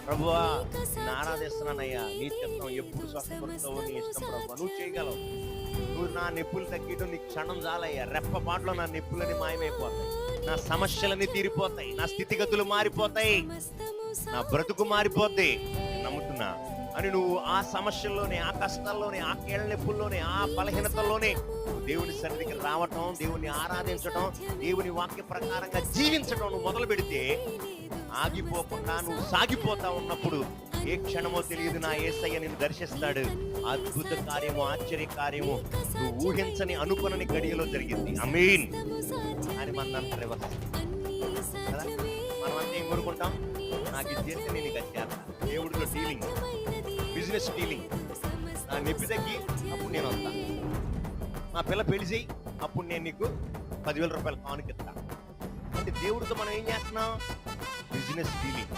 ప్రభువా నేను ఆరాధిస్తున్నానయ్యా, నీ చిత్తం ఎప్పుడు స్వస్థపరుస్తావో నీ ఇష్టం ప్రభువా, నువ్వు చేయగలవు. నువ్వు నా నొప్పులు తగ్గడం నీ క్షణం చాలయ్యా. రెప్పపాట్లో నా నొప్పులని మాయమైపోతాయి, నా సమస్యలన్నీ తీరిపోతాయి, నా స్థితిగతులు మారిపోతాయి, నా బ్రతుకు మారిపోద్ది. నమ్ముతున్నా అని నువ్వు ఆ సమస్యల్లోనే, ఆ కష్టాల్లోనే, ఆ కీళ్ళ నొప్పుల్లోనే, ఆ బలహీనతల్లోనే దేవుని సన్నిధికి రావటం, దేవుని ఆరాధించటం, దేవుని వాక్య ప్రకారంగా జీవించటం నువ్వు మొదలు పెడితే ఆగిపోకుండా నువ్వు సాగిపోతా ఉన్నప్పుడు ఏ క్షణమో తెలియదు నా యేసయ్య నిన్ను దర్శిస్తాడు. అద్భుత కార్యము, ఆశ్చర్య కార్యము నువ్వు ఊహించని అనుకొనని గడియలో జరిగింది. ఆమేన్ అని మనంతా రివర్స్ కదా. మనమంతా ఏం కోరుకుంటాం? నాకు ఇది చేస్తే నేను ఇది చేస్తాను. దేవుడితో డీలింగ్, బిజినెస్ డీలింగ్. నా నొప్పి తగ్గి అప్పుడు నేను వస్తాను. నా పిల్ల పెళ్లి చేయి, అప్పుడు నేను నీకు 10,000 రూపాయలు కానుకిస్తా. అంటే దేవుడితో మనం ఏం చేస్తున్నాం? Business dealing.